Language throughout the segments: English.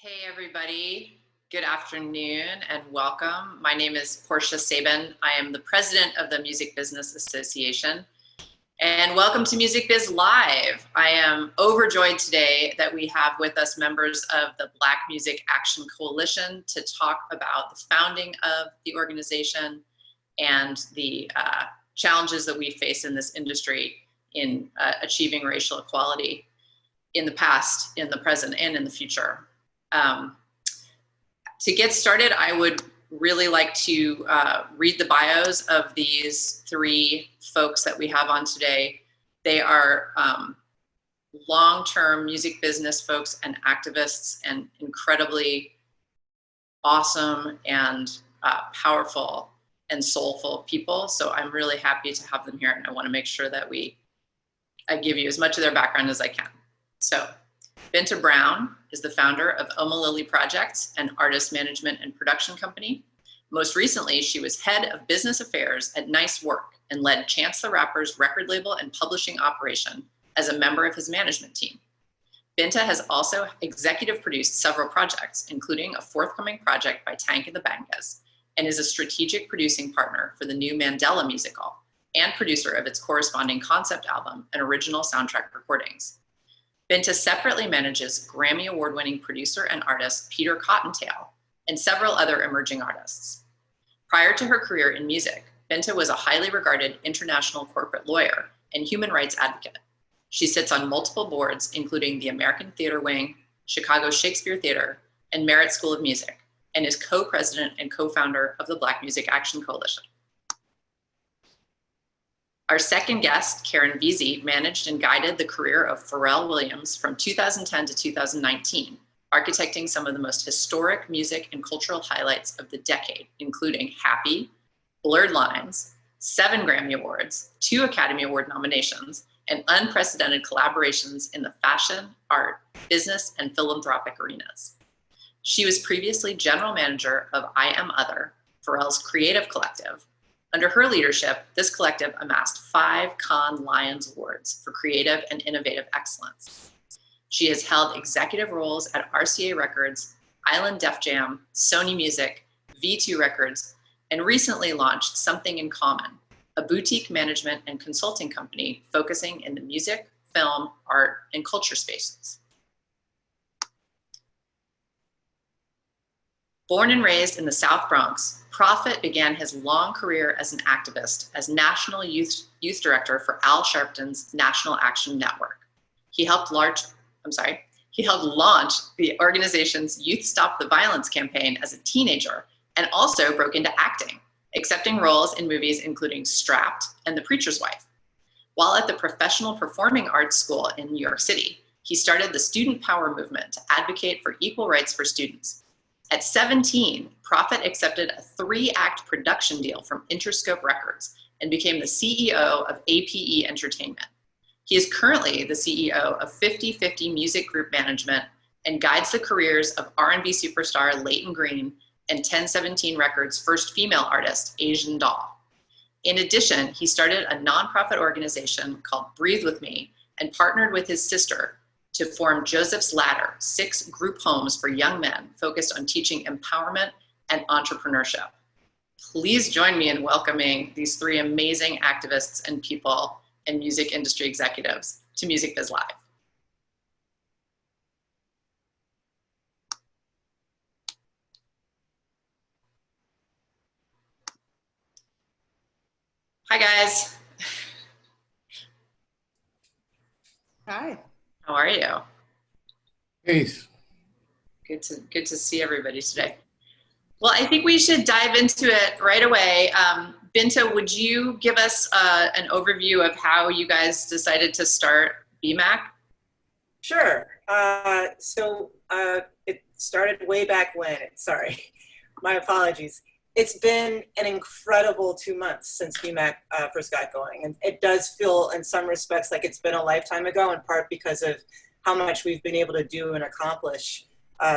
Hey everybody, good afternoon and welcome. My name is Portia Sabin. I am the president of the Music Business Association, and welcome to Music Biz Live. I am overjoyed today that we have with us members of the Black Music Action Coalition to talk about the founding of the organization and the challenges that we face in this industry in achieving racial equality in the past, in the present, and in the future. To get started, I would really like to read the bios of these three folks that we have on today. They are long-term music business folks and activists and incredibly awesome and powerful and soulful people. So I'm really happy to have them here, and I want to make sure that I give you as much of their background as I can. So Binta Brown is the founder of Oma Lily Projects, an artist management and production company. Most recently, she was head of business affairs at Nice Work and led Chance the Rapper's record label and publishing operation as a member of his management team. Binta has also executive produced several projects, including a forthcoming project by Tank and the Bangas, and is a strategic producing partner for the new Mandela musical and producer of its corresponding concept album and original soundtrack recordings. Binta separately manages Grammy Award-winning producer and artist Peter Cottontail and several other emerging artists. Prior to her career in music, Binta was a highly regarded international corporate lawyer and human rights advocate. She sits on multiple boards, including the American Theater Wing, Chicago Shakespeare Theater, and Merit School of Music, and is co-president and co-founder of the Black Music Action Coalition. Our second guest, Caron Veazey, managed and guided the career of Pharrell Williams from 2010 to 2019, architecting some of the most historic music and cultural highlights of the decade, including Happy, Blurred Lines, 7 Grammy Awards, 2 Academy Award nominations, and unprecedented collaborations in the fashion, art, business, and philanthropic arenas. She was previously general manager of I Am Other, Pharrell's creative collective. Under her leadership, this collective amassed 5 Cannes Lions Awards for creative and innovative excellence. She has held executive roles at RCA Records, Island Def Jam, Sony Music, V2 Records, and recently launched Something in Common, a boutique management and consulting company focusing in the music, film, art, and culture spaces. Born and raised in the South Bronx, Prophet began his long career as an activist as National Youth Director for Al Sharpton's National Action Network. He helped launch the organization's Youth Stop the Violence campaign as a teenager and also broke into acting, accepting roles in movies including Strapped and The Preacher's Wife. While at the Professional Performing Arts School in New York City, he started the Student Power movement to advocate for equal rights for students. At 17, Prophet accepted a 3-act production deal from Interscope Records and became the CEO of APE Entertainment. He is currently the CEO of 50/50 Music Group Management and guides the careers of R&B superstar Leighton Green and 1017 Records' first female artist, Asian Doll. In addition, he started a nonprofit organization called Breathe With Me and partnered with his sister to form Joseph's Ladder, 6 group homes for young men focused on teaching empowerment and entrepreneurship. Please join me in welcoming these 3 amazing activists and people and music industry executives to Music Biz Live. Hi guys. Hi. How are you? Peace. Good to see everybody today. Well, I think we should dive into it right away. Binta, would you give us an overview of how you guys decided to start BMAC? Sure. It started way back when. Sorry, my apologies. It's been an incredible 2 months since BMAC first got going. And it does feel in some respects like it's been a lifetime ago, in part because of how much we've been able to do and accomplish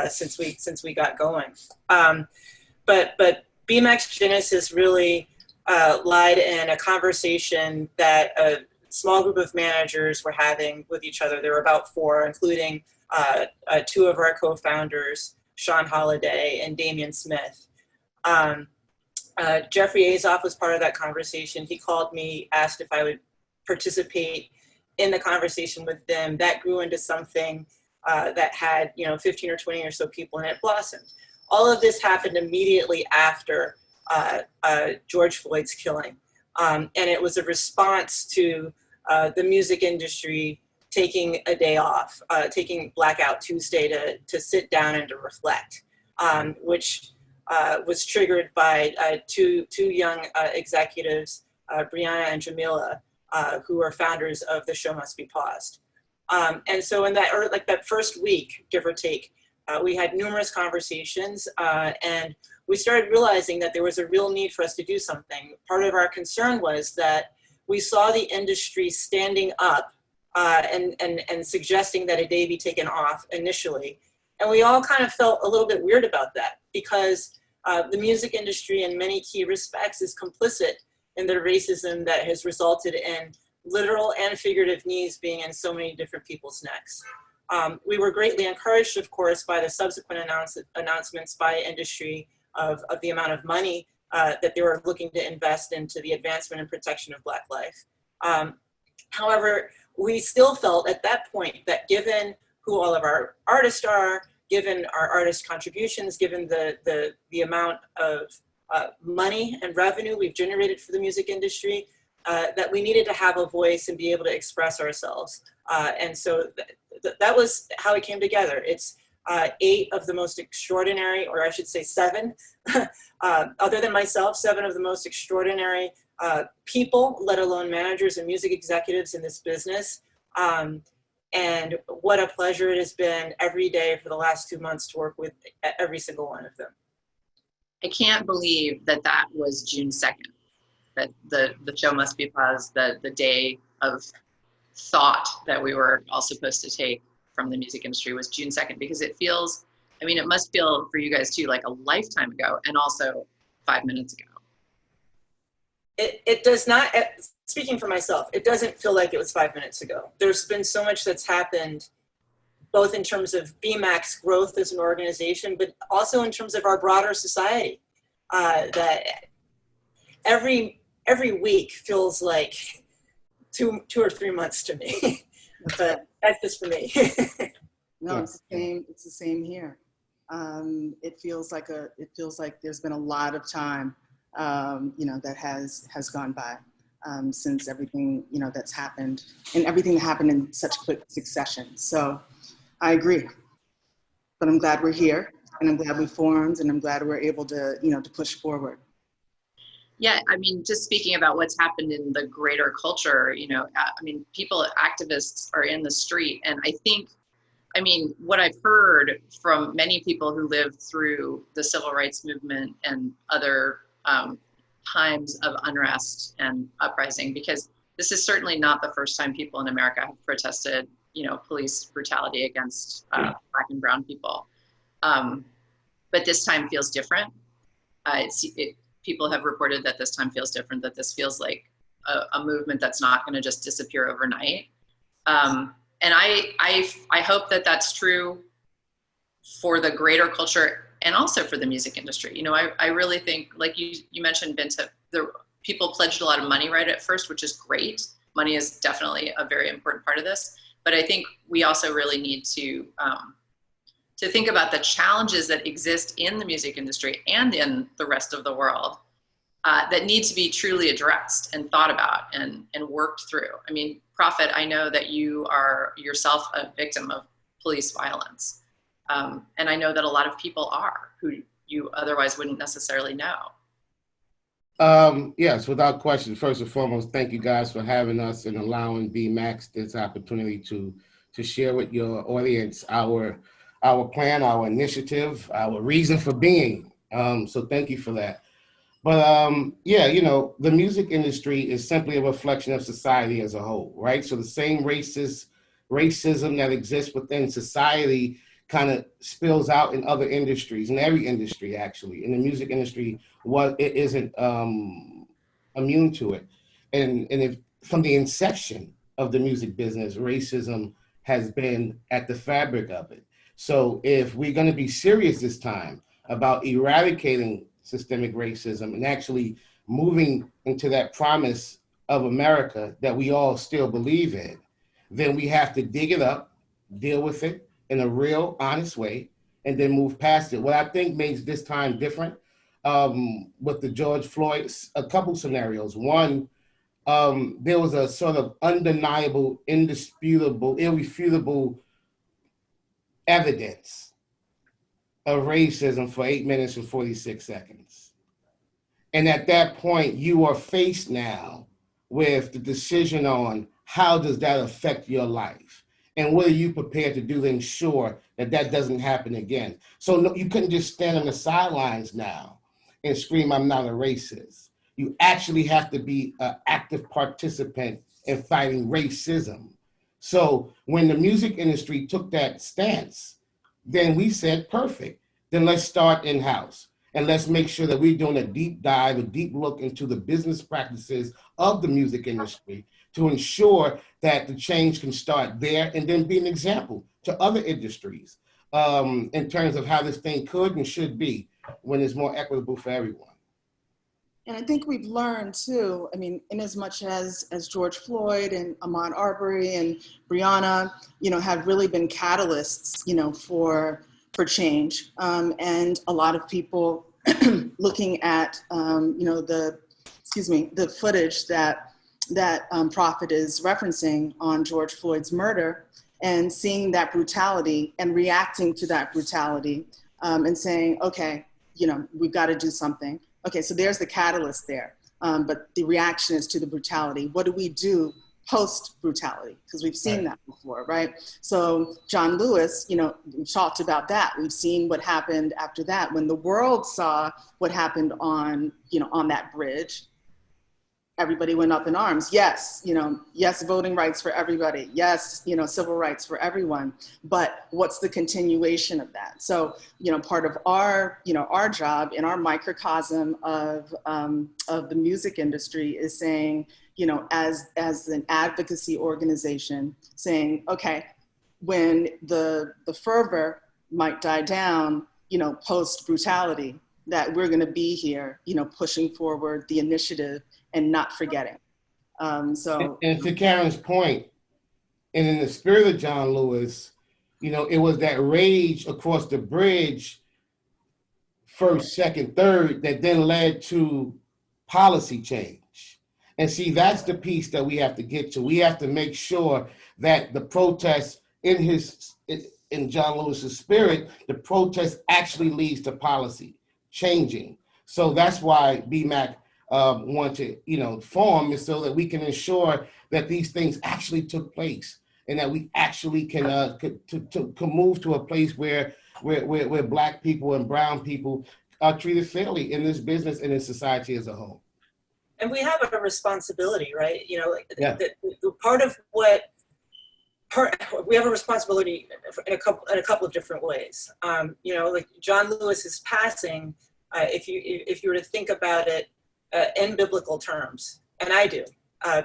since we got going. But BMAC's genesis really lied in a conversation that small group of managers were having with each other. There were about 4, including two of our co-founders, Sean Holliday and Damian Smith. Jeffrey Azoff was part of that conversation. He called me, asked if I would participate in the conversation with them. That grew into something that had 15 or 20 or so people, and it blossomed. All of this happened immediately after George Floyd's killing. And it was a response to the music industry taking a day off, taking Blackout Tuesday to sit down and to reflect, which was triggered by two young executives, Brianna and Jamila, who are founders of The Show Must Be Paused. And so in that first week, give or take, we had numerous conversations, and we started realizing that there was a real need for us to do something. Part of our concern was that we saw the industry standing up and suggesting that a day be taken off initially. And we all kind of felt a little bit weird about that, because the music industry in many key respects is complicit in the racism that has resulted in literal and figurative knees being in so many different people's necks. We were greatly encouraged, of course, by the subsequent announcements by industry of the amount of money that they were looking to invest into the advancement and protection of Black life. However, we still felt at that point that given who all of our artists are, given our artist contributions, given the amount of money and revenue we've generated for the music industry, that we needed to have a voice and be able to express ourselves. And so that was how it came together. It's 8 of the most extraordinary, or I should say 7, other than myself, 7 of the most extraordinary people, let alone managers and music executives in this business. And what a pleasure it has been every day for the last 2 months to work with every single one of them. I can't believe that was June 2nd, that the show must be paused, the day of thought that we were all supposed to take from the music industry was June 2nd, because it feels, it must feel for you guys too like a lifetime ago, and also 5 minutes ago. It does not, speaking for myself, it doesn't feel like it was 5 minutes ago. There's been so much that's happened, both in terms of BMAC's growth as an organization, but also in terms of our broader society, that every week feels like two or 3 months to me. But that's just for me. No, it's the same here. It feels like there's been a lot of time, that has gone by since everything, that's happened, and everything that happened in such quick succession. So I agree, but I'm glad we're here, and I'm glad we formed, and I'm glad we're able to, to push forward. Yeah, just speaking about what's happened in the greater culture, people, activists are in the street. And I think, what I've heard from many people who lived through the civil rights movement and other times of unrest and uprising, because this is certainly not the first time people in America have protested, police brutality against Black and brown people. But this time feels different. People have reported that this time feels different, that this feels like a movement that's not going to just disappear overnight. And I hope that that's true for the greater culture and also for the music industry. I really think, like you mentioned, Binta, people pledged a lot of money right at first, which is great. Money is definitely a very important part of this. But I think we also really need to think about the challenges that exist in the music industry and in the rest of the world that need to be truly addressed and thought about and worked through. Prophet, I know that you are yourself a victim of police violence. And I know that a lot of people are who you otherwise wouldn't necessarily know. Yes, without question. First and foremost, thank you guys for having us and allowing BMAC this opportunity to share with your audience our plan, our initiative, our reason for being. So thank you for that. But the music industry is simply a reflection of society as a whole, right? So the same racism that exists within society kind of spills out in other industries, in every industry actually. In the music industry, it isn't immune to it. And from the inception of the music business, racism has been at the fabric of it. So if we're going to be serious this time about eradicating systemic racism and actually moving into that promise of America that we all still believe in, then we have to dig it up, deal with it in a real, honest way, and then move past it. What I think makes this time different with the George Floyd, a couple scenarios. One, there was a sort of undeniable, indisputable, irrefutable evidence of racism for 8 minutes and 46 seconds. And at that point, you are faced now with the decision on how does that affect your life? And what are you prepared to do to ensure that that doesn't happen again? So no, you couldn't just stand on the sidelines now and scream, I'm not a racist. You actually have to be an active participant in fighting racism. So when the music industry took that stance, then we said, perfect. Then let's start in-house. And let's make sure that we're doing a deep dive, a deep look into the business practices of the music industry to ensure that the change can start there and then be an example to other industries in terms of how this thing could and should be when it's more equitable for everyone. And I think we've learned too, I mean, in as much as George Floyd and Ahmaud Arbery and Breonna, have really been catalysts, for change. And a lot of people looking at, the footage that Prophet is referencing on George Floyd's murder and seeing that brutality and reacting to that brutality and saying, okay, we've got to do something. Okay, so there's the catalyst there, but the reaction is to the brutality. What do we do post-brutality? Because we've seen that before, right? So John Lewis, we talked about that. We've seen what happened after that. When the world saw what happened on that bridge, everybody went up in arms. Yes, yes, voting rights for everybody. Yes, civil rights for everyone. But what's the continuation of that? So, part of our job in our microcosm of the music industry is saying, as an advocacy organization, saying, okay, when the fervor might die down, post brutality, that we're going to be here, pushing forward the initiative and not forgetting. And to Caron's point, and in the spirit of John Lewis, it was that rage across the bridge, first, second, third, that then led to policy change. And see, that's the piece that we have to get to. We have to make sure that the protest in John Lewis's spirit, the protest actually leads to policy changing. So that's why BMAC want to, form is so that we can ensure that these things actually took place and that we actually can move to a place where Black people and brown people are treated fairly in this business and in society as a whole. And we have a responsibility, right? Yeah. We have a responsibility in a couple of different ways. Like John Lewis's passing, if you were to think about it in biblical terms, and I do,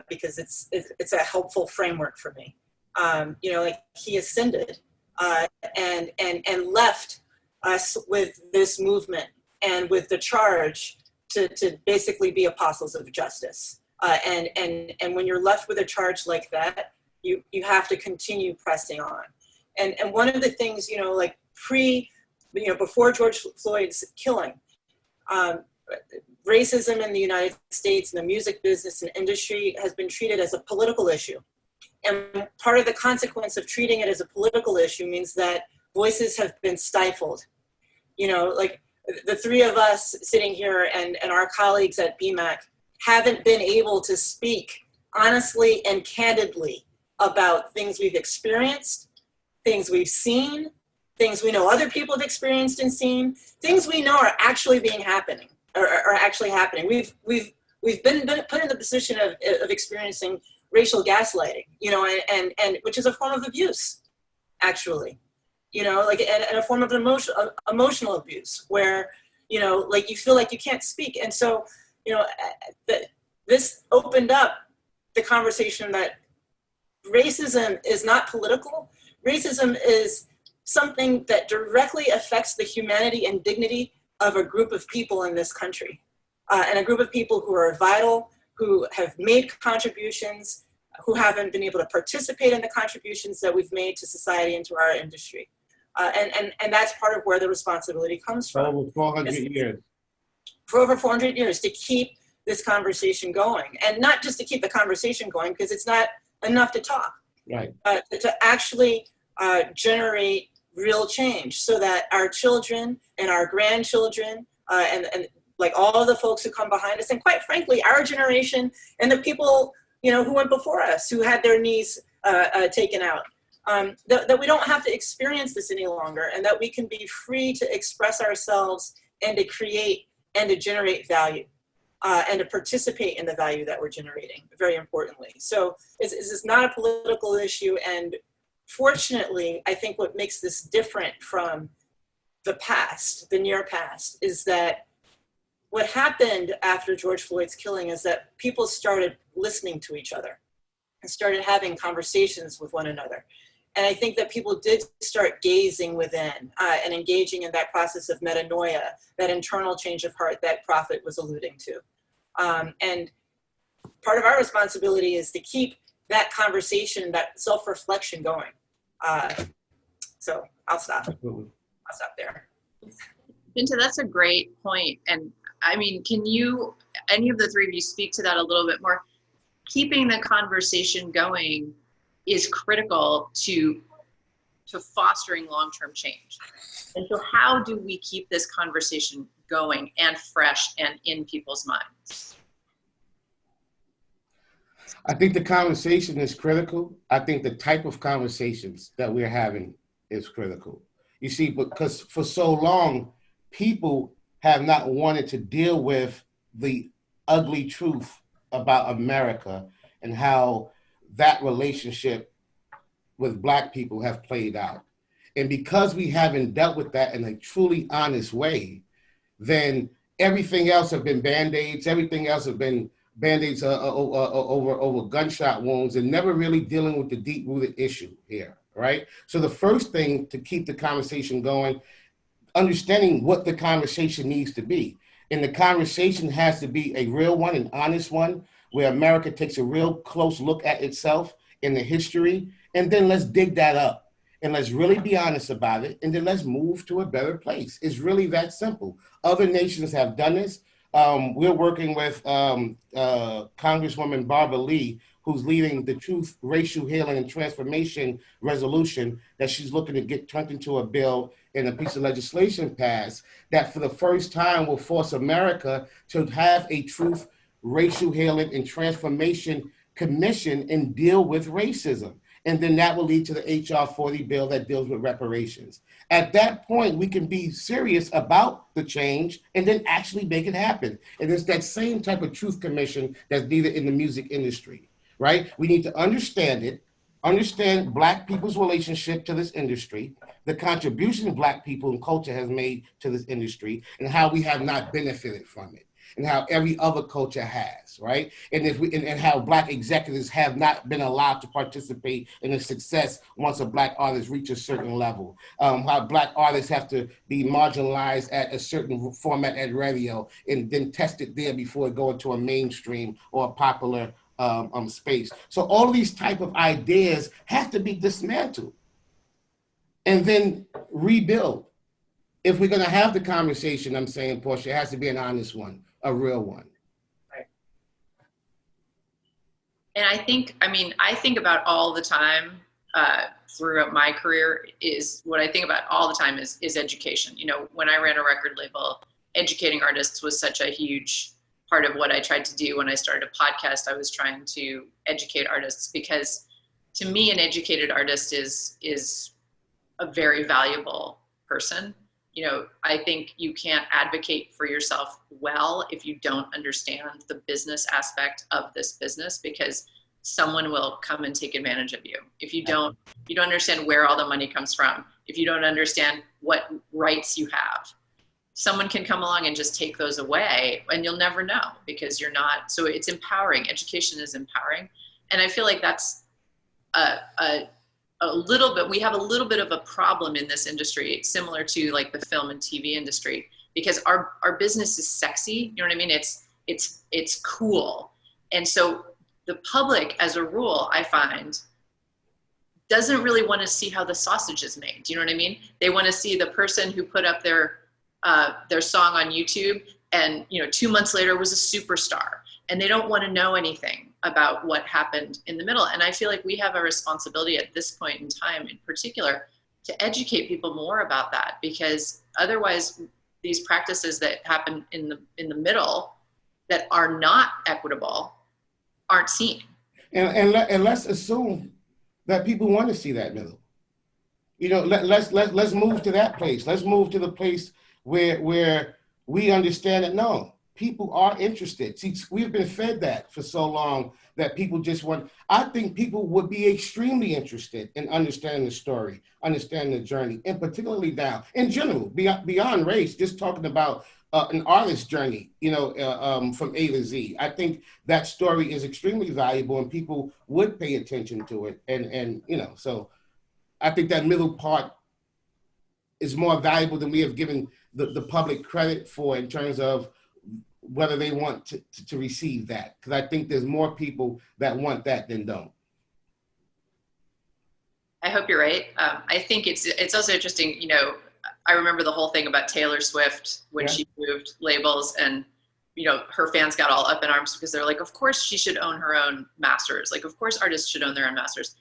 because it's a helpful framework for me. Like he ascended and left us with this movement and with the charge to basically be apostles of justice. And when you're left with a charge like that, you have to continue pressing on. And one of the things, like before George Floyd's killing, racism in the United States and the music business and industry has been treated as a political issue. And part of the consequence of treating it as a political issue means that voices have been stifled. Like the three of us sitting here and our colleagues at BMAC haven't been able to speak honestly and candidly about things we've experienced, things we've seen, things we know other people have experienced and seen, things we know are actually happening. We've been put in the position of experiencing racial gaslighting, and which is a form of abuse, actually, like and a form of emotional abuse where, like you feel like you can't speak. And so, this opened up the conversation that racism is not political. Racism is something that directly affects the humanity and dignity of a group of people in this country, and a group of people who are vital, who have made contributions, who haven't been able to participate in the contributions that we've made to society and to our industry. And that's part of where the responsibility comes from. Over 400 years. For over 400 years, to keep this conversation going. And not just to keep the conversation going, because it's not enough to talk, Right. but to actually generate real change so that our children and our grandchildren and like all the folks who come behind us, and quite frankly, our generation and the people, you know, who went before us, who had their knees taken out, that we don't have to experience this any longer, and that we can be free to express ourselves and to create and to generate value, and to participate in the value that we're generating, very importantly. So it's not a political issue, and fortunately, I think what makes this different from the past, the near past, is that what happened after George Floyd's killing is that people started listening to each other and started having conversations with one another. And I think that people did start gazing within and engaging in that process of metanoia, that internal change of heart that Prophet was alluding to. And part of our responsibility is to keep that conversation, that self-reflection going. So I'll stop. I'll stop there. Binta, that's a great point. And I mean, can you, any of the three of you, speak to that a little bit more? Keeping the conversation going is critical to fostering long-term change. And so how do we keep this conversation going and fresh and in people's minds? I think the conversation is critical. I think the type of conversations that we're having is critical. You see, because for so long, people have not wanted to deal with the ugly truth about America and how that relationship with Black people have played out. And because we haven't dealt with that in a truly honest way, then everything else have been Band-Aids, everything else have been Band-Aids over gunshot wounds, and never really dealing with the deep-rooted issue here, right? So the first thing to keep the conversation going, understanding what the conversation needs to be. And the conversation has to be a real one, an honest one, where America takes a real close look at itself in the history, and then let's dig that up. And let's really be honest about it, and then let's move to a better place. It's really that simple. Other nations have done this. We're working with Congresswoman Barbara Lee, who's leading the Truth, Racial Healing, and Transformation resolution that she's looking to get turned into a bill and a piece of legislation passed that for the first time will force America to have a Truth, Racial Healing, and Transformation Commission and deal with racism. And then that will lead to the HR 40 bill that deals with reparations. At that point, we can be serious about the change and then actually make it happen. And it's that same type of truth commission that's needed in the music industry, right? We need to understand it, understand Black people's relationship to this industry, the contribution Black people and culture has made to this industry, and how we have not benefited from it, and how every other culture has, right? And if we and how Black executives have not been allowed to participate in the success once a Black artist reaches a certain level. How Black artists have to be marginalized at a certain format at radio and then tested there before it go into a mainstream or a popular space. So all of these type of ideas have to be dismantled and then rebuild. If we're gonna have the conversation, I'm saying, Portia, it has to be an honest one, a real one. Right. And I think about all the time throughout my career is what I think about all the time is education. You know, when I ran a record label, educating artists was such a huge part of what I tried to do. When I started a podcast, I was trying to educate artists, because to me, an educated artist is a very valuable person. You know, I think you can't advocate for yourself well if you don't understand the business aspect of this business, because someone will come and take advantage of you. If you don't understand where all the money comes from, if you don't understand what rights you have, someone can come along and just take those away and you'll never know, because you're not, so it's empowering. Education is empowering. And I feel like that's a little bit, we have a little bit of a problem in this industry, similar to like the film and TV industry, because our business is sexy. You know what I mean? It's cool. And so the public, as a rule, I find, doesn't really want to see how the sausage is made. Do you know what I mean? They want to see the person who put up their song on YouTube and, 2 months later was a superstar, and they don't want to know anything about what happened in the middle. And I feel like we have a responsibility at this point in time in particular to educate people more about that, because otherwise these practices that happen in the middle that are not equitable aren't seen. And let's assume that people want to see that middle. Let's move to that place. Let's move to the place where we understand that no, people are interested. See, we've been fed that for so long that people just want. I think people would be extremely interested in understanding the story, understanding the journey, and particularly now in general, beyond race, just talking about an artist's journey, from A to Z. I think that story is extremely valuable, and people would pay attention to it. And so I think that middle part is more valuable than we have given the public credit for, in terms of whether they want to receive that. Because I think there's more people that want that than don't. I hope you're right. I think it's also interesting, I remember the whole thing about Taylor Swift when she moved labels, and, her fans got all up in arms because they're like, of course she should own her own masters. Like, of course artists should own their own masters.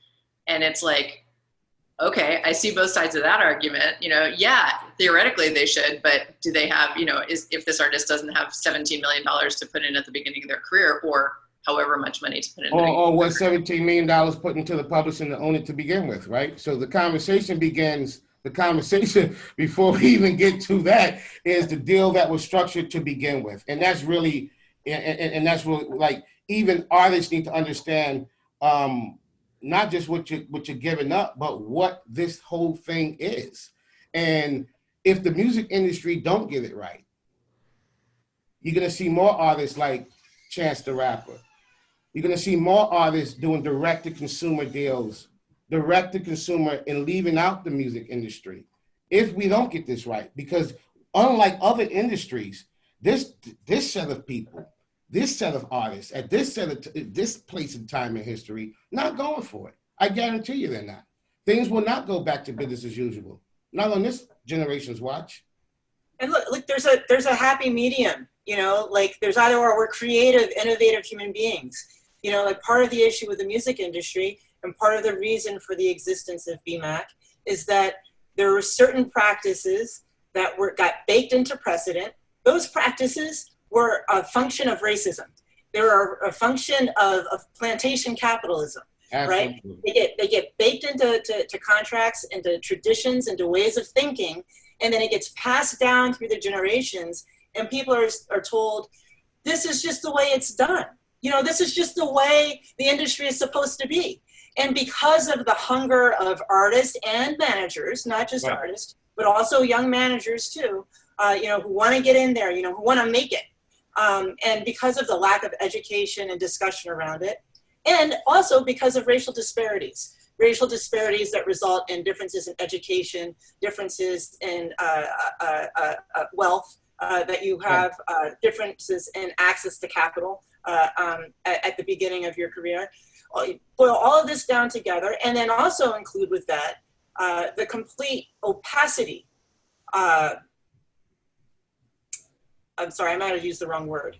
And it's like, okay, I see both sides of that argument. Yeah, theoretically they should, but do they have, if this artist doesn't have $17 million to put in at the beginning of their career, or however much money to put in. Or was $17 million put into the publishing to own it to begin with, right? So the conversation before we even get to that is the deal that was structured to begin with. And that's really, and that's really, like, even artists need to understand, not just what you're giving up, but what this whole thing is. And if the music industry don't get it right, you're gonna see more artists like Chance the Rapper. You're gonna see more artists doing direct-to-consumer deals, direct-to-consumer, and leaving out the music industry if we don't get this right. Because unlike other industries, this set of people, this set of artists at this place in time in history, not going for it. I guarantee you they're not. Things will not go back to business as usual. Not on this generation's watch. And look, there's a happy medium, like there's either or. We're creative, innovative human beings. Like part of the issue with the music industry, and part of the reason for the existence of BMAC, is that there were certain practices that got baked into precedent. Those practices were a function of racism. They were a function of plantation capitalism, Absolutely. right? They get baked into contracts, into traditions, into ways of thinking, and then it gets passed down through the generations, and people are told, this is just the way it's done. This is just the way the industry is supposed to be. And because of the hunger of artists and managers, not just artists, but also young managers too, who want to get in there, who want to make it. And because of the lack of education and discussion around it, and also because of racial disparities that result in differences in education, differences in wealth, that you have differences in access to capital at the beginning of your career. Boil all of this down together, and then also include with that the complete opacity. I'm sorry, I might have used the wrong word.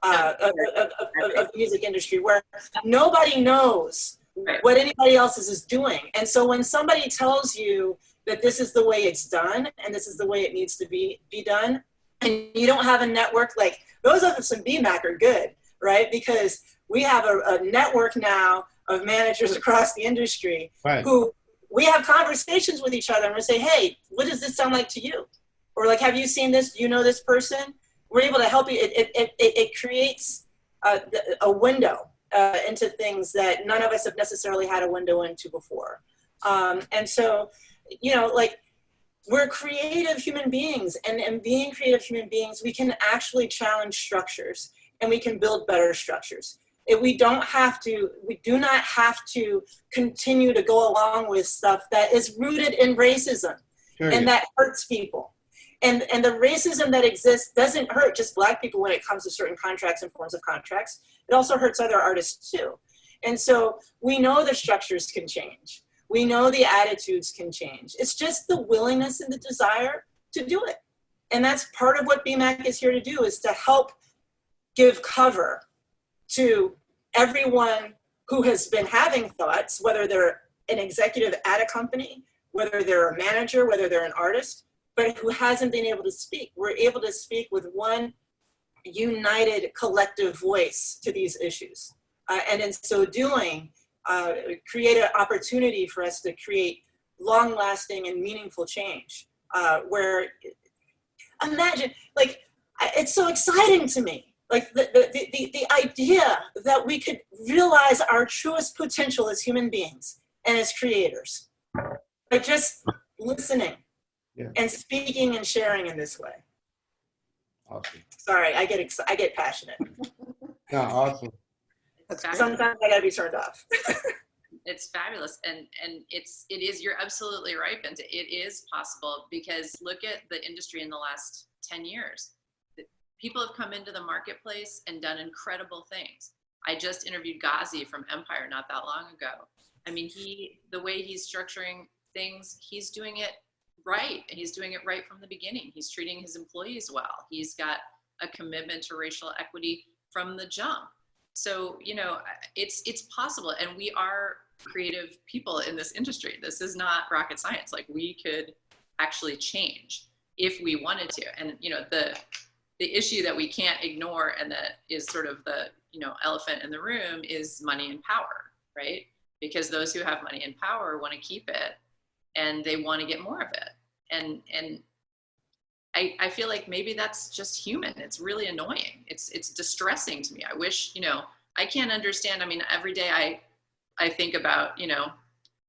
Of the music industry, where nobody knows what anybody else is doing. And so when somebody tells you that this is the way it's done, and this is the way it needs to be done, and you don't have a network, like those of us in BMAC are good, right? Because we have a network now of managers across the industry who we have conversations with each other, and we say, hey, what does this sound like to you? Or like, have you seen this? Do you know this person? We're able to help you. It creates a window into things that none of us have necessarily had a window into before. And so, like, we're creative human beings, and being creative human beings, we can actually challenge structures, and we can build better structures. We do not have to continue to go along with stuff that is rooted in racism and that hurts people. And the racism that exists doesn't hurt just Black people when it comes to certain contracts and forms of contracts. It also hurts other artists too. And so we know the structures can change. We know the attitudes can change. It's just the willingness and the desire to do it. And that's part of what BMAC is here to do, is to help give cover to everyone who has been having thoughts, whether they're an executive at a company, whether they're a manager, whether they're an artist, but who hasn't been able to speak. We're able to speak with one united collective voice to these issues. And in so doing, create an opportunity for us to create long-lasting and meaningful change. Where, imagine, like, it's so exciting to me. Like the idea that we could realize our truest potential as human beings and as creators by just listening and speaking and sharing in this way. Awesome. Sorry, I get passionate. No, awesome. Sometimes I gotta be turned off. It's fabulous, and it is, you're absolutely right, Binta. It is possible, because look at the industry in the last 10 years. People have come into the marketplace and done incredible things. I just interviewed Veazey from Empire not that long ago. I mean, the way he's structuring things, he's doing it right. And he's doing it right from the beginning. He's treating his employees well. He's got a commitment to racial equity from the jump. So, you know, it's possible. And we are creative people in this industry. This is not rocket science. Like, we could actually change if we wanted to. And, you know, the issue that we can't ignore, and that is sort of the, you know, elephant in the room, is money and power, right? Because those who have money and power want to keep it, and they want to get more of it. And I feel like maybe that's just human. It's really annoying. It's distressing to me. I wish, you know, I can't understand. I mean, every day I think about, you know,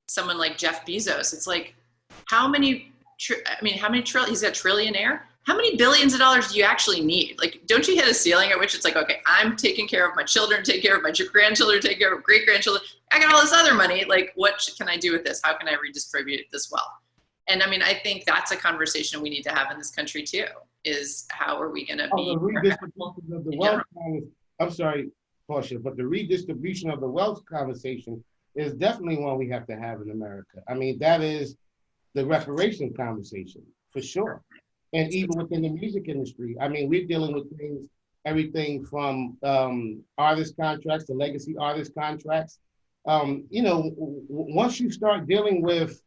someone like Jeff Bezos. It's like, how many trillion, he's a trillionaire. How many billions of dollars do you actually need? Like, don't you hit a ceiling at which it's like, okay, I'm taking care of my children, take care of my grandchildren, take care of great-grandchildren. I got all this other money. Like, what can I do with this? How can I redistribute this wealth? And I mean, I think that's a conversation we need to have in this country too, is how are we going to be? The redistribution of the wealth, I'm sorry, Portia, but the redistribution of the wealth conversation is definitely one we have to have in America. I mean, that is the reparation conversation, for sure. And even within the music industry, I mean, we're dealing with things, everything from artist contracts to legacy artist contracts. You know, once you start dealing with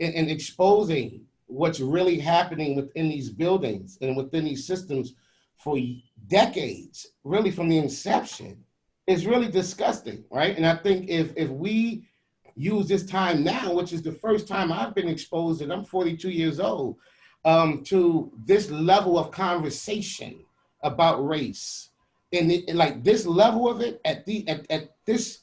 and exposing what's really happening within these buildings and within these systems for decades, really from the inception, is really disgusting, right? And I think if we use this time now, which is the first time I've been exposed, and I'm 42 years old, to this level of conversation about race, and like this level of it at this,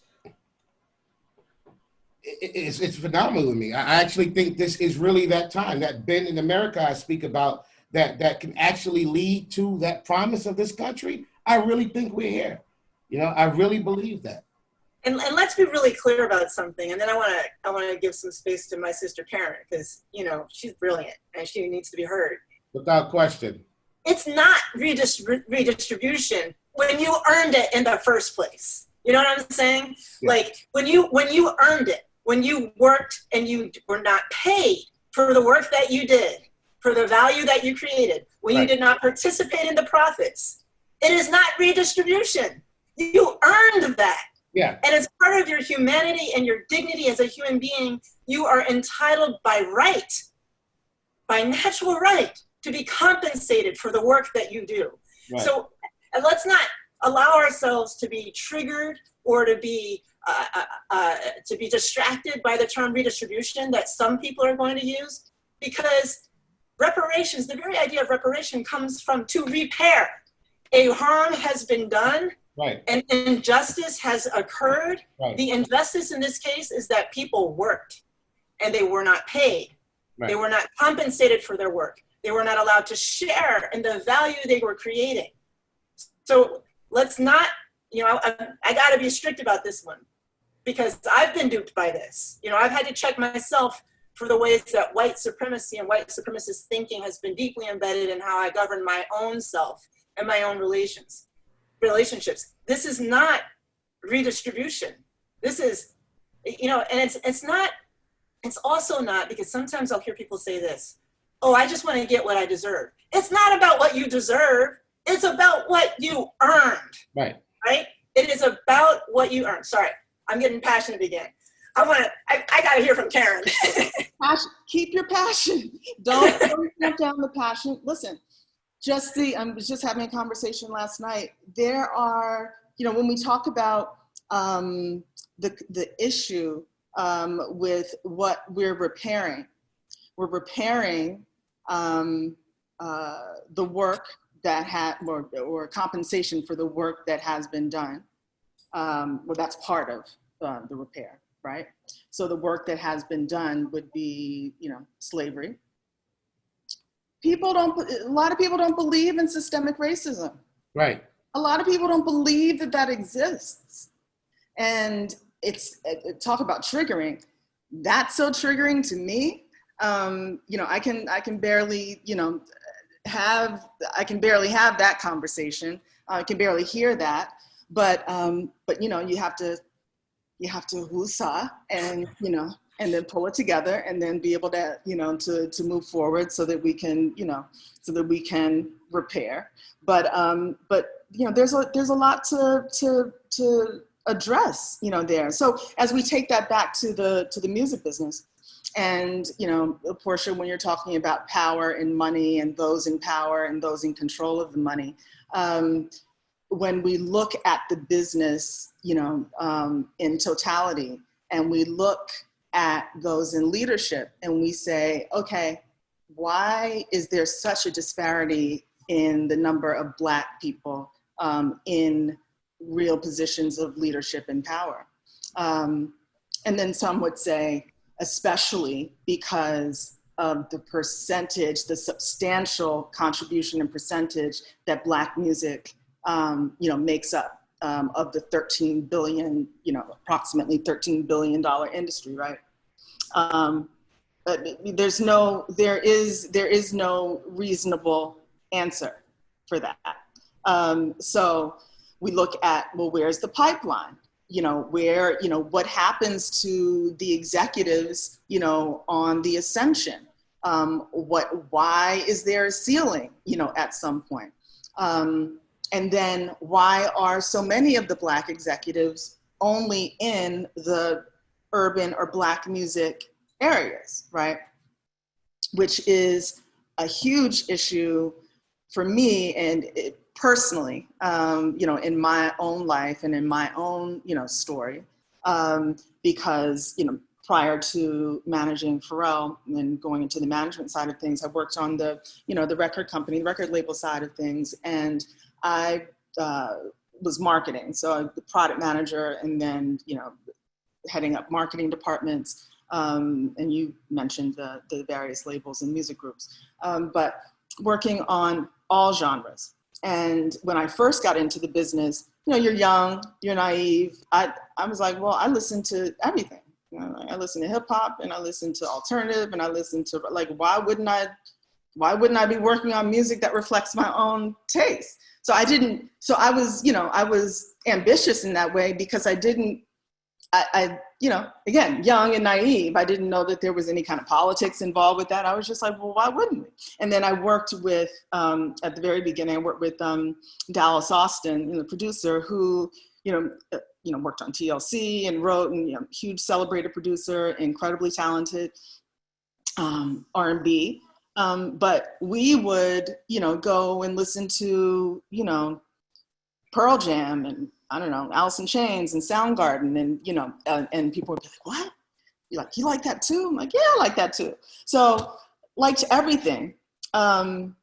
it's phenomenal to me. I actually think this is really that time, that bend in America I speak about, that can actually lead to that promise of this country. I really think we're here. You know, I really believe that. And let's be really clear about something. And then I want to give some space to my sister Caron, because, you know, she's brilliant and she needs to be heard. Without question. It's not redistribution when you earned it in the first place. You know what I'm saying? Yeah. Like, when you earned it, when you worked and you were not paid for the work that you did, for the value that you created, when you did not participate in the profits, it is not redistribution. You earned that. Yeah. And as part of your humanity and your dignity as a human being, you are entitled by right, by natural right, to be compensated for the work that you do. Right. So let's not allow ourselves to be triggered or to be distracted by the term redistribution that some people are going to use, because reparations, the very idea of reparation comes from to repair. A harm has been done. Right. And injustice has occurred. Right. The injustice in this case is that people worked and they were not paid. Right. They were not compensated for their work. They were not allowed to share in the value they were creating. So let's not, I got to be strict about this one because I've been duped by this. I've had to check myself for the ways that white supremacy and white supremacist thinking has been deeply embedded in how I govern my own self and my own relationships. This is not redistribution. This is, and it's also not, because sometimes I'll hear people say this, oh, I just want to get what I deserve. It's not about what you deserve. It's about what you earned. Right. Right? It is about what you earned. Sorry, I'm getting passionate again. I got to hear from Caron. Keep your passion. Don't put down the passion. Listen, I was just having a conversation last night. There are, when we talk about the issue with what we're repairing the work that had, or compensation for the work that has been done. Well, that's part of the repair, right? So the work that has been done would be, slavery. A lot of people don't believe in systemic racism. Right. A lot of people don't believe that exists. And talk about triggering. That's so triggering to me. I can barely, I can barely have that conversation. I can barely hear that, but you have to woosah and, and then pull it together and then be able to, to move forward so that we can, repair. But there's a lot to address, there. So as we take that back to the music business, and, Portia, when you're talking about power and money and those in power and those in control of the money, when we look at the business, in totality, and we look at those in leadership and we say, okay, why is there such a disparity in the number of Black people in real positions of leadership and power? And then some would say, especially because of the percentage, the substantial contribution and percentage that Black music, makes up of the 13 billion, approximately $13 billion industry, right? But there is no reasonable answer for that. So we look at, well, where's the pipeline? What happens to the executives, on the ascension? Why is there a ceiling, at some point? And then why are so many of the Black executives only in the urban or Black music areas, right? Which is a huge issue for me and personally, in my own life and in my own, story, because, prior to managing Pharrell and going into the management side of things, I worked on the record company, the record label side of things, and I was marketing. So I was the product manager and then, heading up marketing departments. And you mentioned the various labels and music groups, but working on all genres. And when I first got into the business, you're young, you're naive. I was like, well, I listen to everything. I listen to hip hop and I listen to alternative and I listen to, like, why wouldn't I be working on music that reflects my own taste? So I was ambitious in that way because again, young and naive, I didn't know that there was any kind of politics involved with that. I was just like, well, why wouldn't we? And then I worked with, at the very beginning, I worked with Dallas Austin, the producer who, worked on TLC and wrote, and huge celebrated producer, incredibly talented, R&B. But we would, go and listen to, Pearl Jam and I don't know, Alice in Chains and Soundgarden, and and people would be like, what? You like that too? I'm like, yeah, I like that too. So liked everything. And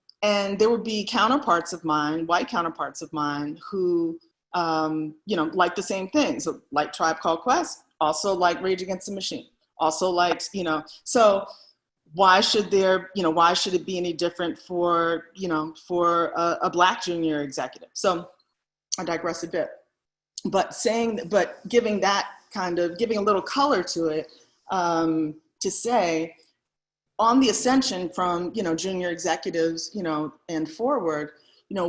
there would be counterparts of mine, white counterparts of mine who, liked the same things. So like Tribe Called Quest, also like Rage Against the Machine, also liked, so why should it be any different for a Black junior executive? So I digress a bit. but giving that kind of, giving a little color to it, to say, on the ascension from, you know, junior executives, you know, and forward, you know,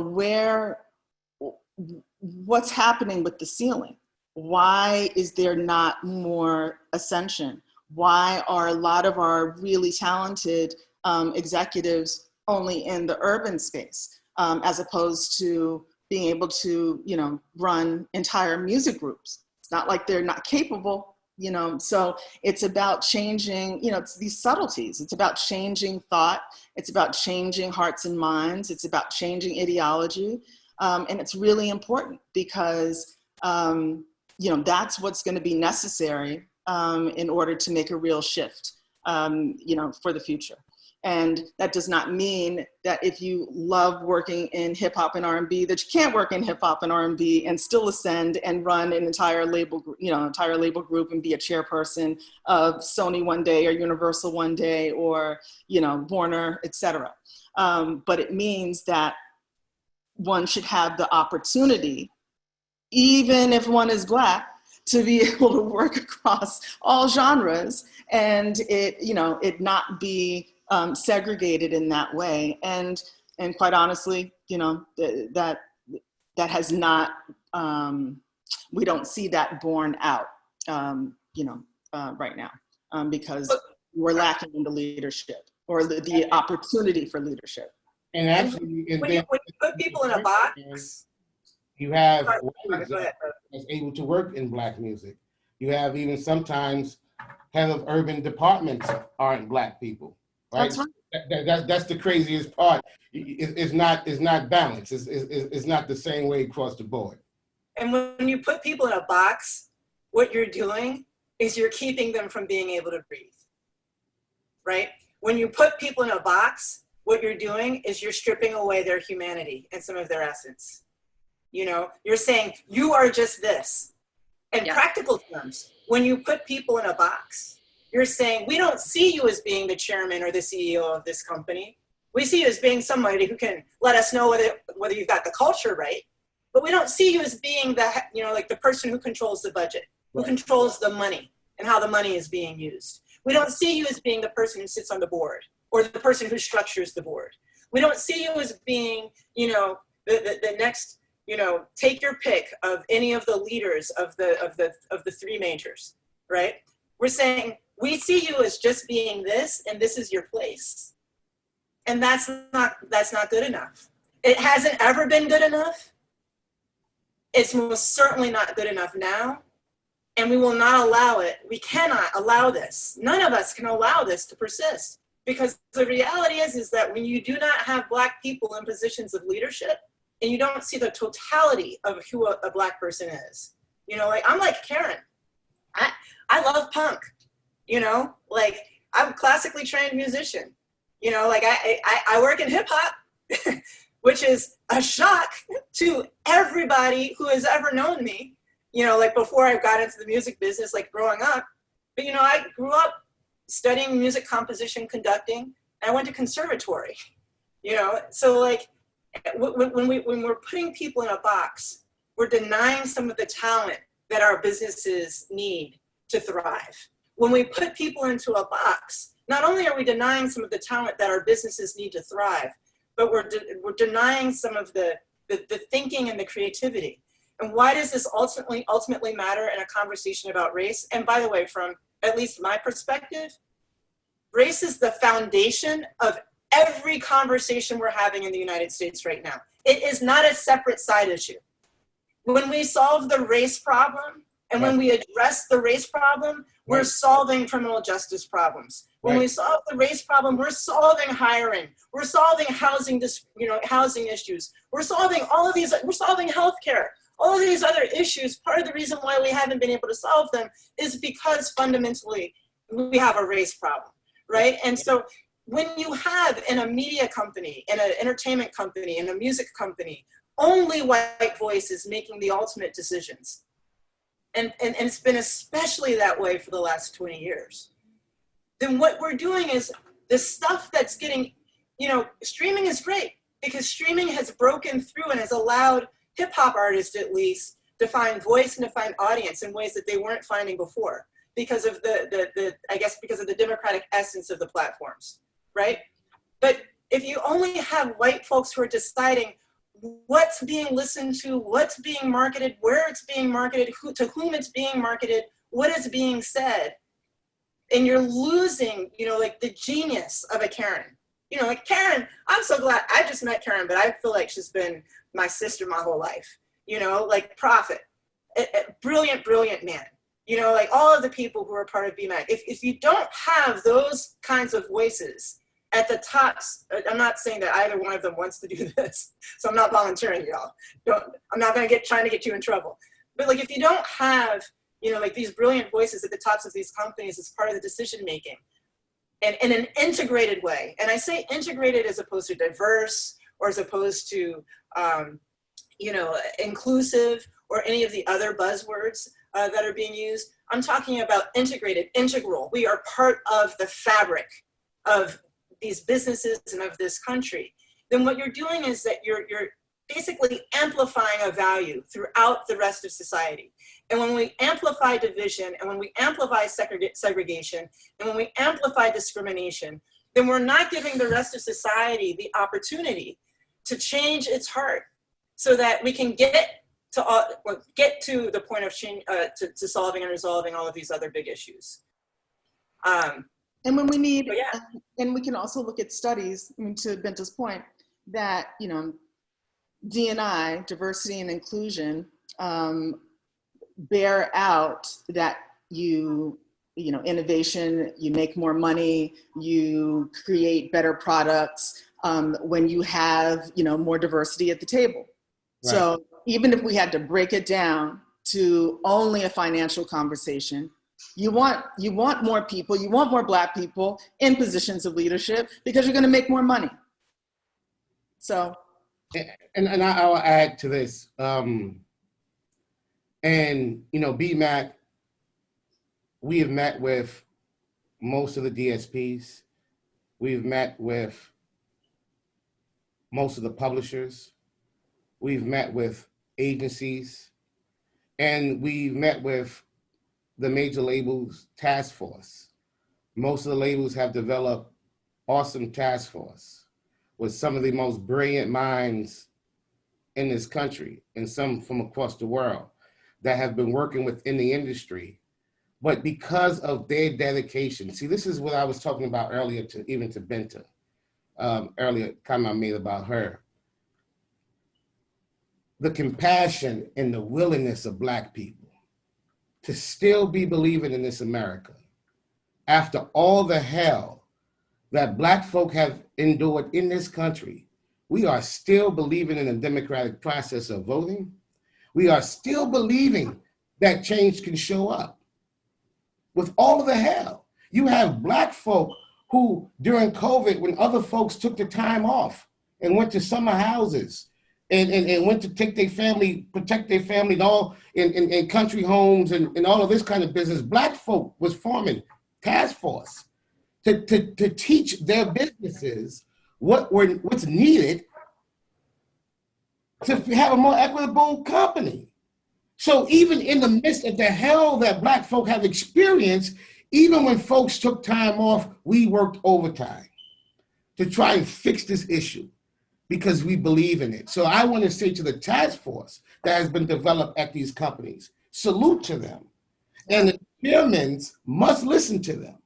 what's happening with the ceiling? Why is there not more ascension? Why are a lot of our really talented executives only in the urban space, as opposed to being able to, you know, run entire music groups? It's not like they're not capable, you know. So it's about changing, you know, it's these subtleties. It's about changing thought. It's about changing hearts and minds. It's about changing ideology. And it's really important because, you know, that's what's going to be necessary in order to make a real shift, you know, for the future. And that does not mean that if you love working in hip hop and R&B, that you can't work in hip hop and R&B and still ascend and run an entire label, you know, entire label group and be a chairperson of Sony one day or Universal one day or, you know, Warner, et cetera. But it means that one should have the opportunity, even if one is Black, to be able to work across all genres and it, you know, it not be segregated in that way. And quite honestly, you know, that has not, we don't see that borne out, you know, right now, because we're lacking in the leadership or the opportunity for leadership. And actually, when you put people in a box, you have go one ahead. that's able to work in Black music. You have even sometimes head of urban departments aren't Black people. Right? That's right. That's the craziest part. It's not balanced. It's not the same way across the board. And when you put people in a box, what you're doing is you're keeping them from being able to breathe, right? When you put people in a box, what you're doing is you're stripping away their humanity and some of their essence. You know, you're saying you are just this. In practical terms, when you put people in a box, you're saying, we don't see you as being the chairman or the CEO of this company. We see you as being somebody who can let us know whether you've got the culture right, but we don't see you as being the, you know, like the person who controls the budget, who controls the money and how the money is being used. We don't see you as being the person who sits on the board or the person who structures the board. We don't see you as being, you know, the next, you know, take your pick of any of the leaders of the three majors, right? We're saying, we see you as just being this, and this is your place. And that's not good enough. It hasn't ever been good enough. It's most certainly not good enough now. And we will not allow it. We cannot allow this. None of us can allow this to persist. Because the reality is that when you do not have Black people in positions of leadership, and you don't see the totality of who a Black person is. You know, like, I'm like Caron. I love punk. You know, like, I'm a classically trained musician. You know, like I work in hip hop, which is a shock to everybody who has ever known me. You know, like before I got into the music business, like growing up. But, you know, I grew up studying music composition, conducting, and I went to conservatory. You know, so like when we're putting people in a box, we're denying some of the talent that our businesses need to thrive. When we put people into a box, not only are we denying some of the talent that our businesses need to thrive, but we're denying some of the thinking and the creativity. And why does this ultimately matter in a conversation about race? And by the way, from at least my perspective, race is the foundation of every conversation we're having in the United States right now. It is not a separate side issue. When we solve the race problem, and when we address the race problem, we're solving criminal justice problems. When we solve the race problem, we're solving hiring. We're solving housing issues. We're solving all of these, we're solving healthcare. All of these other issues, part of the reason why we haven't been able to solve them is because fundamentally we have a race problem, right? And so when you have in a media company, in an entertainment company, in a music company, only white voices making the ultimate decisions, and it's been especially that way for the last 20 years, then what we're doing is the stuff that's getting, you know, streaming is great because streaming has broken through and has allowed hip hop artists at least to find voice and to find audience in ways that they weren't finding before because of I guess because of the democratic essence of the platforms, right? But if you only have white folks who are deciding what's being listened to, what's being marketed, where it's being marketed, to whom it's being marketed, what is being said, and you're losing, you know, like the genius of a Caron. You know, like Caron, I'm so glad I just met Caron, but I feel like she's been my sister my whole life. You know, like Prophet, a brilliant, brilliant man. You know, like all of the people who are part of BMAC. If you don't have those kinds of voices at the tops, I'm not saying that either one of them wants to do this, so I'm not volunteering, y'all. I'm not gonna trying to get you in trouble. But like, if you don't have, you know, like these brilliant voices at the tops of these companies as part of the decision making, and in an integrated way, and I say integrated as opposed to diverse, or as opposed to, you know, inclusive, or any of the other buzzwords that are being used. I'm talking about integrated, integral. We are part of the fabric of these businesses and of this country. Then what you're doing is that you're basically amplifying a value throughout the rest of society. And when we amplify division, and when we amplify segregation, and when we amplify discrimination, then we're not giving the rest of society the opportunity to change its heart so that we can get to the point of change, to solving and resolving all of these other big issues. And when we need, yeah. And we can also look at studies, I mean, to Binta's point, that, you know, D&I, diversity and inclusion, bear out that you know, innovation, you make more money, you create better products when you have, you know, more diversity at the table. Right. So even if we had to break it down to only a financial conversation, you want more people, you want more Black people in positions of leadership because you're going to make more money. So. And I'll add to this. And, you know, BMAC, we have met with most of the DSPs. We've met with most of the publishers. We've met with agencies. And we've met with the major labels task force. Most of the labels have developed awesome task force with some of the most brilliant minds in this country and some from across the world that have been working within the industry. But because of their dedication, see, this is what I was talking about earlier to Binta, earlier comment I made about her. The compassion and the willingness of Black people to still be believing in this America after all the hell that Black folk have endured in this country. We are still believing in the democratic process of voting. We are still believing that change can show up. With all of the hell, you have Black folk who during COVID, when other folks took the time off and went to summer houses and went to take their family, protect their family and all in country homes and all of this kind of business, Black folk was forming task force to teach their businesses what's needed to have a more equitable company. So even in the midst of the hell that Black folk have experienced, even when folks took time off, we worked overtime to try and fix this issue because we believe in it. So I want to say to the task force that has been developed at these companies, salute to them. And the chairmen must listen to them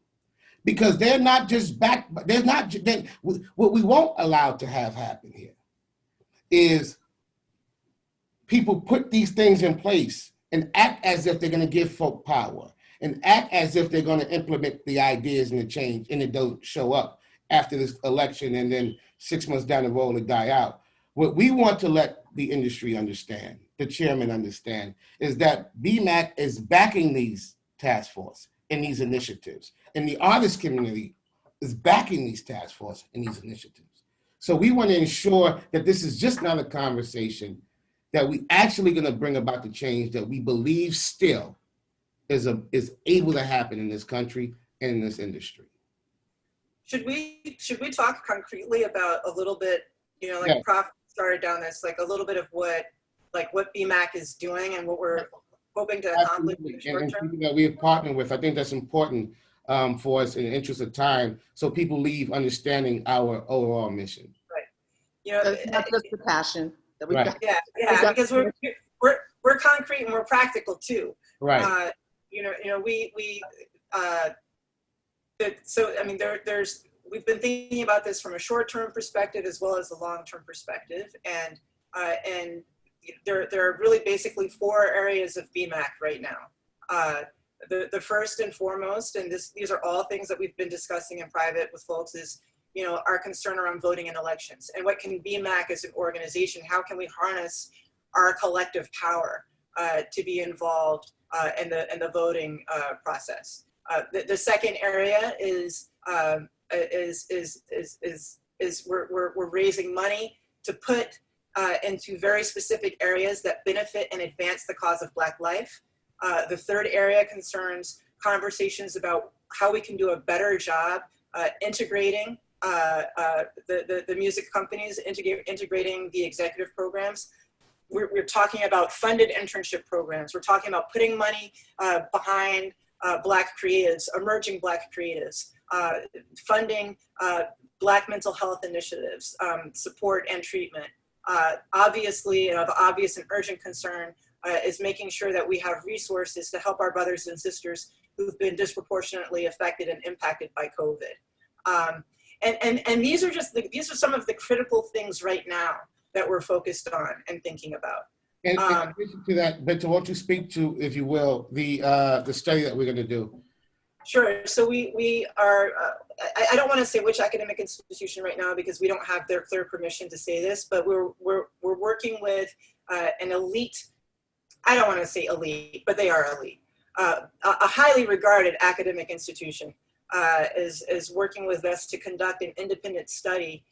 because they're not just what we won't allow to have happen here is people put these things in place and act as if they're going to give folk power and act as if they're going to implement the ideas and the change, and it don't show up after this election and then 6 months down the road it die out. What we want to let the industry understand, the chairman understand, is that BMAC is backing these task force and these initiatives, and the artist community is backing these task force and these initiatives. So we want to ensure that this is just not a conversation, that we actually going to bring about the change that we believe still is able to happen in this country and in this industry. Should we talk concretely about a little bit, you know, like Prof started down this, like a little bit of what like what BMAC is doing and what we're hoping to accomplish in the Absolutely. short And term. people that we have partnered with, I think that's important for us in the interest of time, so people leave understanding our overall mission. You know, So it's not just the passion that we've Right. got. yeah, because we're concrete and we're practical too. Right. So I mean, we've been thinking about this from a short-term perspective as well as a long-term perspective, and there are really basically 4 areas of BMAC right now. The first and foremost, and these are all things that we've been discussing in private with folks, is our concern around voting in elections, and what can BMAC as an organization, how can we harness our collective power to be involved in the voting process. The second area is we're raising money to put into very specific areas that benefit and advance the cause of Black life. The third area concerns conversations about how we can do a better job integrating the music companies, integrating the executive programs. We're talking about funded internship programs. We're talking about putting money behind Black creatives, emerging Black creatives, funding Black mental health initiatives, support and treatment. Obviously, of obvious and urgent concern is making sure that we have resources to help our brothers and sisters who've been disproportionately affected and impacted by COVID. And these are some of the critical things right now that we're focused on and thinking about. And in addition to that, Binta, won't you speak to, if you will, the study that we're going to do? Sure. So we are, I don't want to say which academic institution right now because we don't have their clear permission to say this, but we're working with an elite, I don't want to say elite, but they are elite, a highly regarded academic institution is working with us to conduct an independent study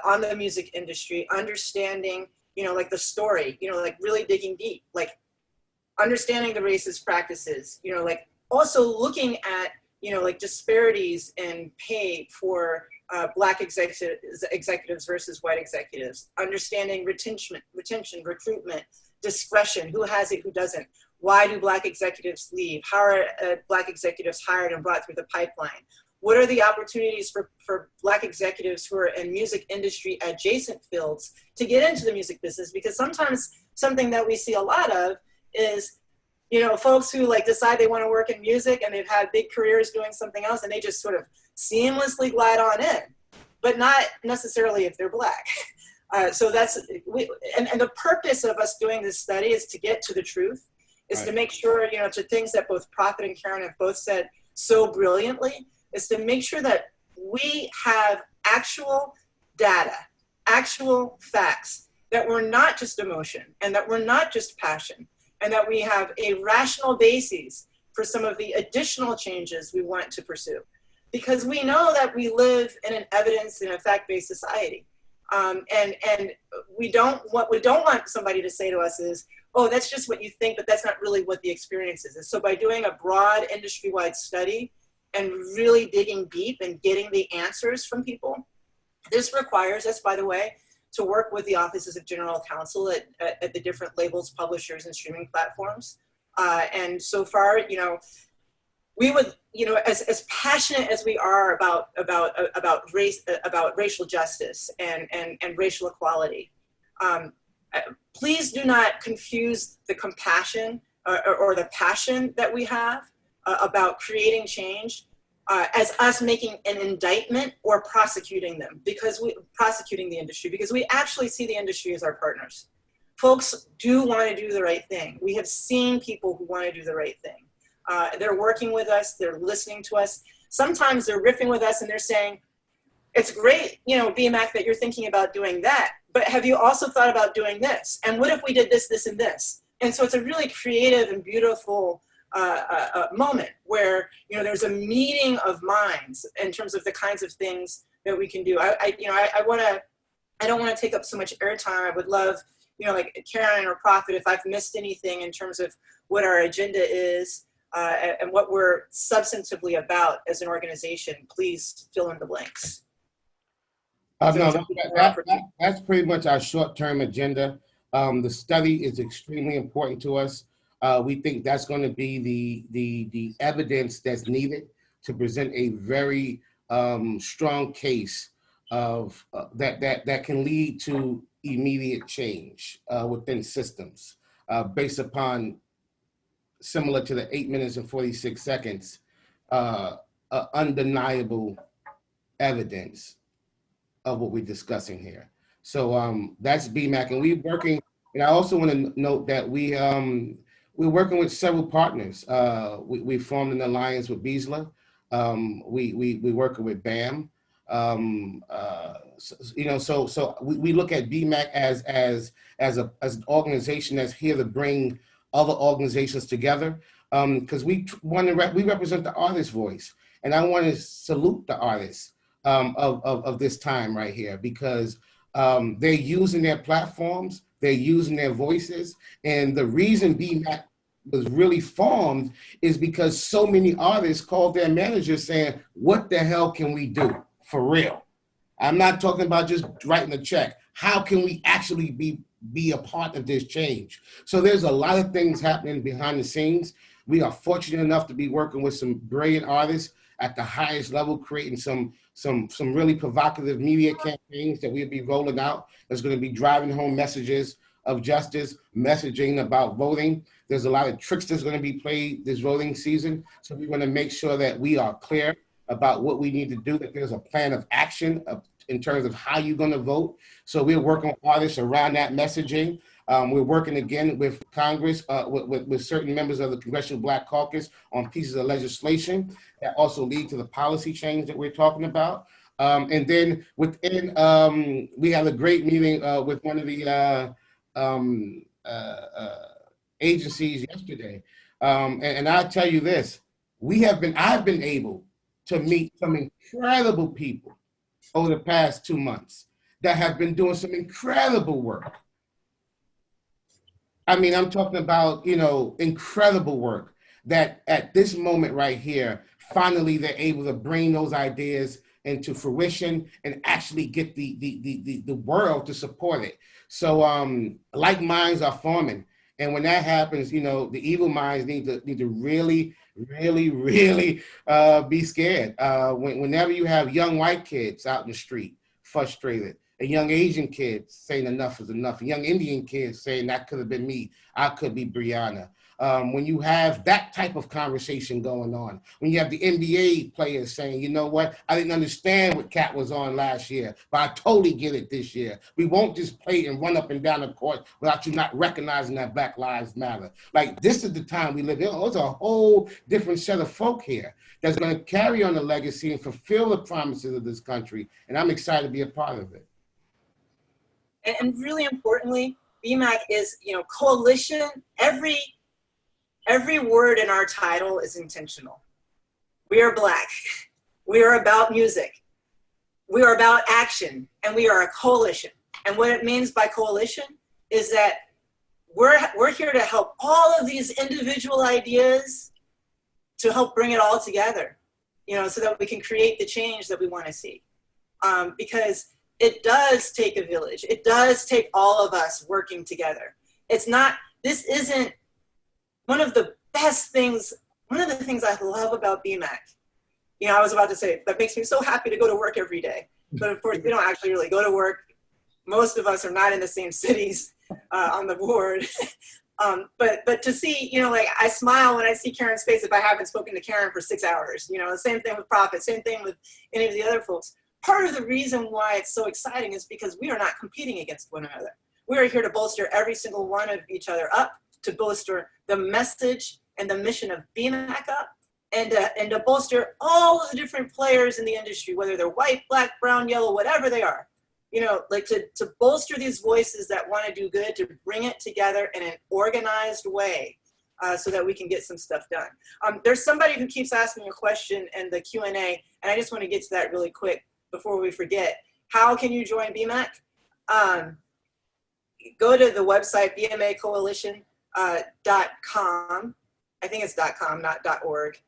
on the music industry, understanding, like the story, like really digging deep, like understanding the racist practices, like also looking at, like disparities in pay for Black executives versus white executives, understanding retention, recruitment, discretion, who has it, who doesn't, why do Black executives leave, how are Black executives hired and brought through the pipeline, what are the opportunities for Black executives who are in music industry adjacent fields to get into the music business, because sometimes something that we see a lot of is folks who like decide they want to work in music and they've had big careers doing something else and they just sort of seamlessly glide on in, but not necessarily if they're Black. So that's, and the purpose of us doing this study is to get to the truth, is to make sure, to things that both Prophet and Caron have both said so brilliantly, is to make sure that we have actual data, actual facts, that we're not just emotion and that we're not just passion, and that we have a rational basis for some of the additional changes we want to pursue. Because we know that we live in an evidence and a fact-based society. And what we don't want somebody to say to us is, oh, that's just what you think, but that's not really what the experience is. And so by doing a broad industry-wide study and really digging deep and getting the answers from people, this requires us, by the way, to work with the offices of general counsel at the different labels, publishers, and streaming platforms. And so far, we would, as passionate as we are about race, about racial justice and racial equality, please do not confuse the compassion or the passion that we have about creating change as us making an indictment or prosecuting them, prosecuting the industry, because we actually see the industry as our partners. Folks do want to do the right thing. We have seen people who want to do the right thing. They're working with us, they're listening to us. Sometimes they're riffing with us and they're saying, it's great, BMAC, that you're thinking about doing that, but have you also thought about doing this? And what if we did this, this, and this? And so it's a really creative and beautiful moment where, there's a meeting of minds in terms of the kinds of things that we can do. I don't want to take up so much airtime. I would love, like Caron or Prophet, if I've missed anything in terms of what our agenda is and what we're substantively about as an organization, please fill in the blanks. No, that's pretty much our short-term agenda. The study is extremely important to us. We think that's going to be the evidence that's needed to present a very strong case of that can lead to immediate change within systems based upon, similar to the 8 minutes and 46 seconds, undeniable evidence of what we're discussing here. So that's BMAC, and we're working. And I also want to note that we're working with several partners. We formed an alliance with Beazley. We working with BAM. So we look at BMAC as an organization that's here to bring other organizations together, because we represent the artist voice, and I want to salute the artists of this time right here, because they're using their platforms, they're using their voices, and the reason BMAC was really formed is because so many artists called their managers saying, what the hell can we do for real? I'm not talking about just writing a check. How can we actually be a part of this change? So there's a lot of things happening behind the scenes. We are fortunate enough to be working with some brilliant artists at the highest level, creating some really provocative media campaigns that we'll be rolling out. That's going to be driving home messages of justice, messaging about voting. There's a lot of tricks that's going to be played this voting season. So we want to make sure that we are clear about what we need to do, that there's a plan of action in terms of how you're going to vote. So we're working with artists around that messaging. We're working again with Congress, with certain members of the Congressional Black Caucus on pieces of legislation that also lead to the policy change that we're talking about. And then within, we had a great meeting with one of the agencies yesterday. And I'll tell you this, I've been able to meet some incredible people over the past 2 months that have been doing some incredible work. I mean, I'm talking about, incredible work that at this moment right here, finally they're able to bring those ideas into fruition and actually get the world to support it. So like minds are forming. And when that happens, the evil minds need to really be scared. Whenever you have young white kids out in the street, frustrated, and young Asian kids saying enough is enough, and young Indian kids saying that could have been me, I could be Brianna. When you have that type of conversation going on, when you have the NBA players saying, you know what, I didn't understand what Cat was on last year, but I totally get it this year. We won't just play and run up and down the court without you not recognizing that Black Lives Matter. Like, this is the time we live in. There's a whole different set of folk here that's going to carry on the legacy and fulfill the promises of this country. And I'm excited to be a part of it. And really importantly, BMAC is, coalition. Every word in our title is intentional. We are Black. We are about music. We are about action, and we are a coalition. And what it means by coalition is that we're here to help all of these individual ideas to help bring it all together, so that we can create the change that we want to see. Because it does take a village. It does take all of us working together. This isn't one of the best things. One of the things I love about BMAC, I was about to say, that makes me so happy to go to work every day. But of course, we don't actually really go to work. Most of us are not in the same cities on the board. But to see, I smile when I see Caron's face if I haven't spoken to Caron for 6 hours. The same thing with Prophet, same thing with any of the other folks. Part of the reason why it's so exciting is because we are not competing against one another. We are here to bolster every single one of each other up, to bolster the message and the mission of BMAC up, and to bolster all of the different players in the industry, whether they're white, Black, brown, yellow, whatever they are. To bolster these voices that want to do good, to bring it together in an organized way so that we can get some stuff done. There's somebody who keeps asking a question in the Q&A, and I just want to get to that really quick before we forget. How can you join BMAC? Go to the website, bmacoalition.com. I think it's .com, not .org.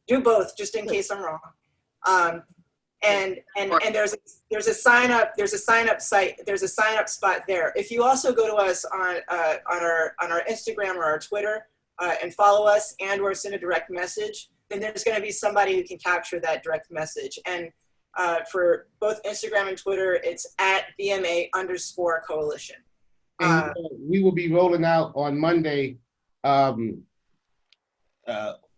Do both, just in case I'm wrong. And there's a sign up site, there's a sign up spot there. If you also go to us on our Instagram or our Twitter and follow us or send a direct message, then there's going to be somebody who can capture that direct message. And for both Instagram and Twitter, it's at BMA_coalition. And we will be rolling out on Monday.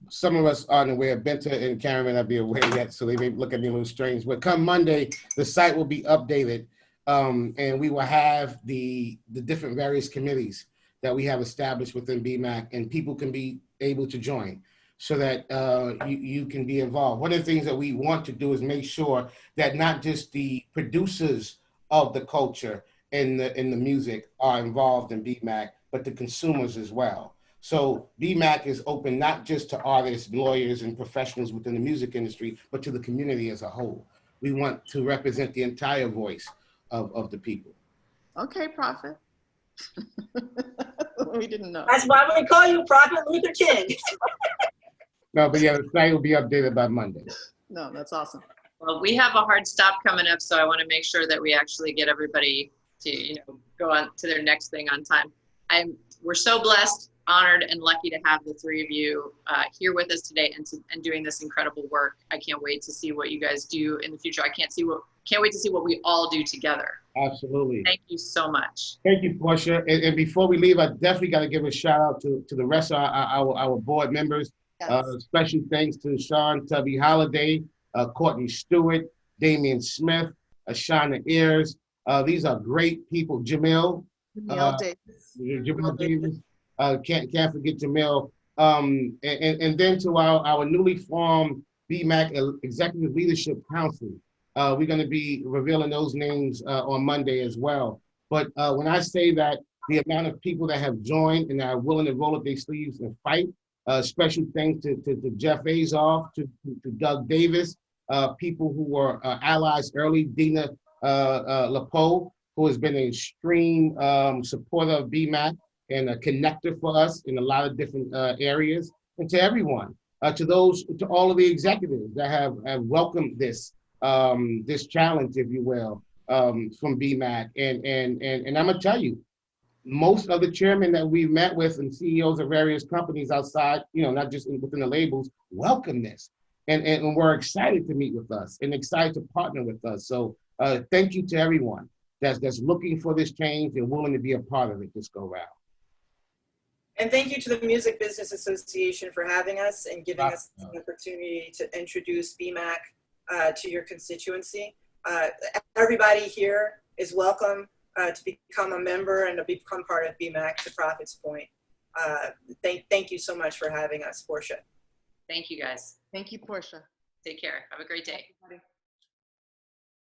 Some of us aren't aware. Binta and Caron may not be aware yet, so they may look at me a little strange. But come Monday, the site will be updated, and we will have the different various committees that we have established within BMAC, and people can be able to join so that you can be involved. One of the things that we want to do is make sure that not just the producers of the culture in the music are involved in BMAC, but the consumers as well. So BMAC is open not just to artists, lawyers, and professionals within the music industry, but to the community as a whole. We want to represent the entire voice of the people. Okay, Prophet. We didn't know. That's why we call you Prophet Luther King. No, but yeah, the site will be updated by Monday. No, that's awesome. Well, we have a hard stop coming up, so I want to make sure that we actually get everybody to, go on to their next thing on time. We're so blessed, honored, and lucky to have the three of you here with us today and doing this incredible work. I can't wait to see what you guys do in the future. Can't wait to see what we all do together. Absolutely. Thank you so much. Thank you, Portia. And before we leave, I definitely got to give a shout out to the rest of our board members. Yes. Special thanks to Sean Tubby Holliday, Courtney Stewart, Damian Smith, Ashana Ayers. These are great people. Jamil Davis. Jamil Davis. Can't forget Jamil. And then to our newly formed BMAC Executive Leadership Council. We're going to be revealing those names on Monday as well. But when I say that the amount of people that have joined and are willing to roll up their sleeves and fight, special thanks to Jeff Azoff, to Doug Davis, people who were allies early, Dina LaPoe, who has been an extreme supporter of BMAC and a connector for us in a lot of different areas, and to everyone, to all of the executives that have welcomed this challenge, if you will, from BMAC. And I'm gonna tell you, most of the chairmen that we've met with and CEOs of various companies outside, not just within the labels, welcome this. And we're excited to meet with us and excited to partner with us. So thank you to everyone that's looking for this change and willing to be a part of it this go round. And thank you to the Music Business Association for having us and giving us the opportunity to introduce BMAC to your constituency. Everybody here is welcome to become a member and to become part of BMAC, to Prophet's point. Thank you so much for having us, Portia. Thank you, guys. Thank you, Portia. Take care. Have a great day. Everybody.